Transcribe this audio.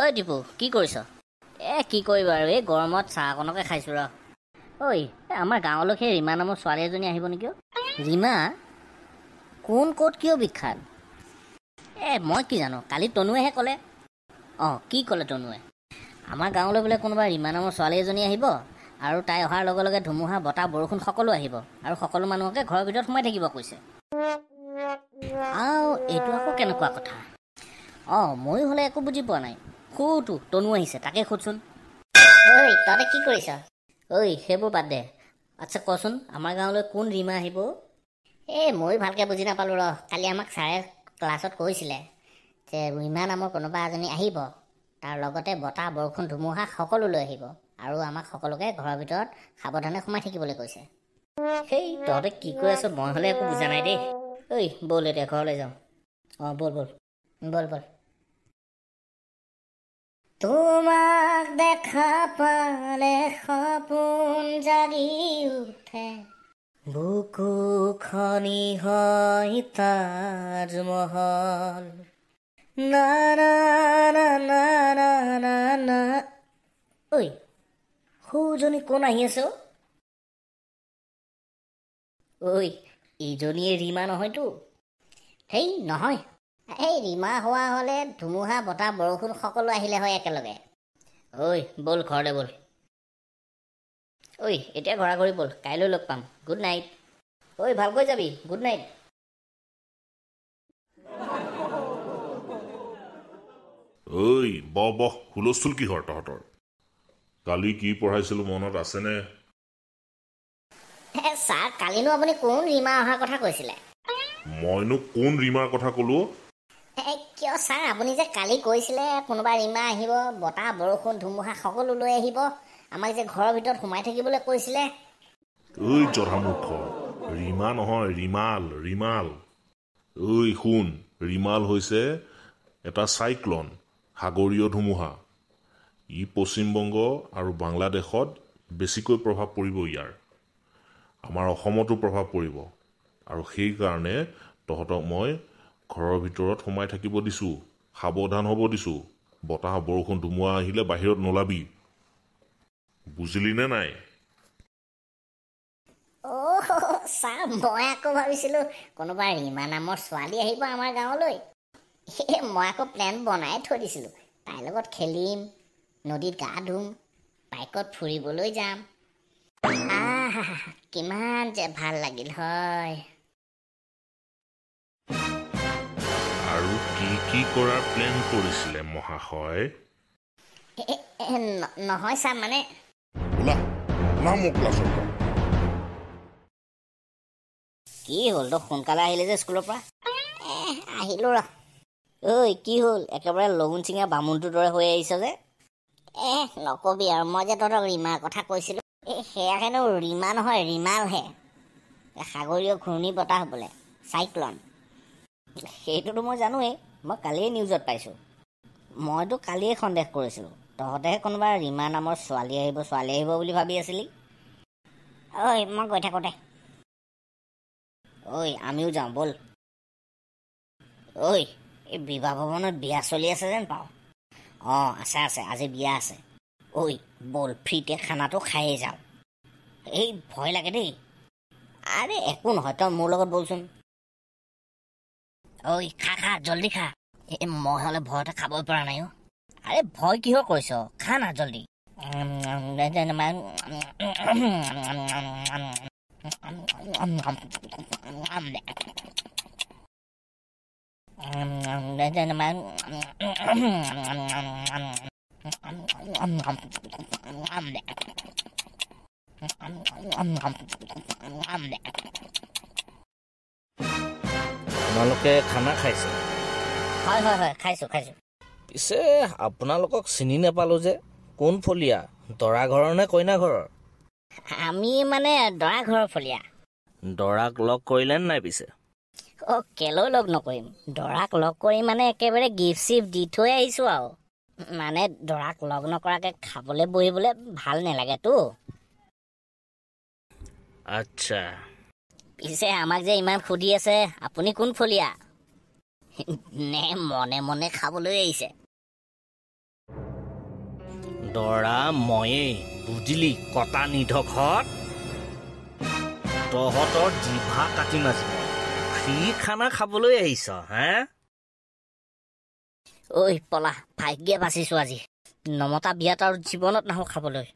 ঐ দীপু কি কৰিছ? কি কৰিবা আৰু এই গৰমত চাহ অকণকে খাইছোঁ ৰ। ঐ আমাৰ গাঁৱলৈ সেই ৰীমা নামৰ ছোৱালী এজনী আহিব নেকি? ৰীমা কোন ক'ত কিয় বিখ্যাত? মই কি জানো, কালি তনুৱেহে ক'লে। কি ক'লে তনুৱে? আমাৰ গাঁৱলৈ বোলে কোনোবা ৰীমা নামৰ ছোৱালী এজনী আহিব আৰু তাই অহাৰ লগে লগে ধুমুহা বতাহ বৰষুণ সকলো আহিব আৰু সকলো মানুহকে ঘৰৰ ভিতৰত সোমাই থাকিব কৈছে। এইটো আকৌ কেনেকুৱা কথা? ময়ো হ'লে একো বুজি পোৱা নাই। সুতো তনু আহিছে, তাকে সোধচোন। ঐ তহঁতে কি কৰিছ? সেইবোৰ বাদ দে। আচ্ছা কচোন, আমাৰ গাঁৱলৈ কোন ৰীমা আহিব? ময়ো ভালকৈ বুজি নাপালোঁ ৰ। কালি আমাক ছাৰে ক্লাছত কৈছিলে যে ৰীমা নামৰ কোনোবা এজনী আহিব, তাৰ লগতে বতাহ বৰষুণ ধুমুহা সকলো লৈ আহিব আৰু আমাক সকলোকে ঘৰৰ ভিতৰত সাৱধানে সোমাই থাকিবলৈ কৈছে। তহঁতে কি কৈ আছ? মই হ'লে একো বুজা নাই দেই। ব'ল এতিয়া ঘৰলৈ যাওঁ। ব'ল ব'ল ব'ল ব'ল। তোমাক দেখা পালে সপোন জাগি উঠে, বুকু খনি হয় তাজমহল। না না না না না না না। সৌজনী কোন আহি আছে? ইজনীয়ে ৰীমা নহয়তো? নহয়। ৰীমা হোৱা হ'লে ধুমুহা বতাহ বৰষুণ সকলো আহিলে হয় একেলগে। ব'ল ঘৰলৈ ব'ল। এতিয়া ঘৰা ঘৰি ব'ল, কাইলৈ লগ পাম। Good night. ভালকৈ যাবি। Good night. বহ হুলস্থুল কিহৰ তহঁতৰ? কালি কি পঢ়াইছিলো মনত আছেনে? ছাৰ, কালিনো আপুনি কোন ৰীমা অহাৰ কথা কৈছিলে? মইনো কোন ৰীমাৰ কথা ক'লো? কিয় ছাৰ, আপুনি যে কালি কৈছিলে কোনোবা ৰীমা আহিব, বতাহ বৰষুণ ধুমুহা সকলো লৈ আহিব, আমাক যে ঘৰৰ ভিতৰত সোমাই থাকিবলৈ কৈছিলে। জধামূৰ্খ, ৰীমা নহয়, ৰিমাল। ৰিমাল। শুন, ৰিমাল হৈছে এটা চাইক্লন, সাগৰীয় ধুমুহা। ই পশ্চিমবংগ আৰু বাংলাদেশত বেছিকৈ প্ৰভাৱ পৰিব। ইয়াৰ আমাৰ অসমতো প্ৰভাৱ পৰিব, আৰু সেইকাৰণে তহঁতক মই ঘৰৰ ভিতৰত সোমাই থাকিব দিছোঁ, সাৱধান হ'ব দিছোঁ। বতাহ বৰষুণ ধুমুহা আহিলে বাহিৰত নোলাবি। বুজিলি নে নাই? ছাৰ, মই আকৌ ভাবিছিলোঁ কোনোবা ৰীমা নামৰ ছোৱালী আহিব আমাৰ গাঁৱলৈ। মই আকৌ প্লেন বনাই থৈ দিছিলোঁ, তাইৰ লগত খেলিম, নদীত গা ধুম, বাইকত ফুৰিবলৈ যাম। কিমান যে ভাল লাগিল হয়। আৰু কি কি কৰাৰ প্লেন কৰিছিলে মহাশয়? নহয় ছাৰ, মানে কি হ'ল? তই সোনকালে আহিলে যে স্কুলৰ পৰা? আহিলোঁ ৰ। কি হ'ল? একেবাৰে লগুণ চিঙা বামুণটোৰ দৰে হৈ আহিছ যে? নকবি আৰু, মই যে তহঁতক ৰীমাৰ কথা কৈছিলোঁ, সেয়া হেনো ৰীমা নহয়, ৰিমালহে। সাগৰীয় ঘূৰ্ণী বতাহ বোলে, চাইক্লন। সেইটোতো মই জানোৱেই, মই কালিয়ে নিউজত পাইছোঁ। মইতো কালিয়ে সন্দেহ কৰিছিলোঁ, তহঁতেহে কোনোবা ৰীমা নামৰ ছোৱালী আহিব বুলি ভাবি আছিলি। মই গৈ থাকোঁ দে। আমিও যাওঁ ব'ল। এই বিবাহ ভৱনত বিয়া চলি আছে যেন পাওঁ। আছে, আজি বিয়া আছে। ব'ল, ফ্ৰীতে খানাটো খায়েই যাওঁ। ভয় লাগে দেই। আৰে একো নহয়, তই মোৰ লগত ব'লচোন। খা জল্দি খা। মই হ'লে ভয়তে খাবই পৰা নাই। আৰে ভয় কিহৰ কৰিছ? খা না জল্দি। আপোনালোকে খানা খাইছে? হয়, খাইছোঁ। পিছে আপোনালোকক চিনি নাপালো যে, কোন ফলীয়া, দৰা ঘৰৰ নে কইনা ঘৰৰ? আমি মানে দৰা ঘৰৰ ফলীয়া। দৰাক লগ কৰিলে নাই পিছে? কেলৈ লগ নকৰিম, দৰাক লগ কৰি মানে একেবাৰে গিফ্ট চিফ্ট দি থৈ আহিছোঁ আৰু। মানে দৰাক লগ নকৰাকৈ খাবলৈ বহিবলৈ ভাল নালাগেতো। আচ্ছা। পিছে আমাক যে ইমান সুধি আছে, আপুনি কোন ফলীয়া? নে মনে মনে খাবলৈ আহিছে? দৰা ময়েই বুজিলি কটা নিধকত তহঁতৰ জিভা কাটি মাজিব ফ্ৰী খানা খাবলৈ আহিছ হে ঐ পলা ভাগ্যে বাচিছো আজি নমতা বিয়াত আৰু জীৱনত নাহো খাবলৈ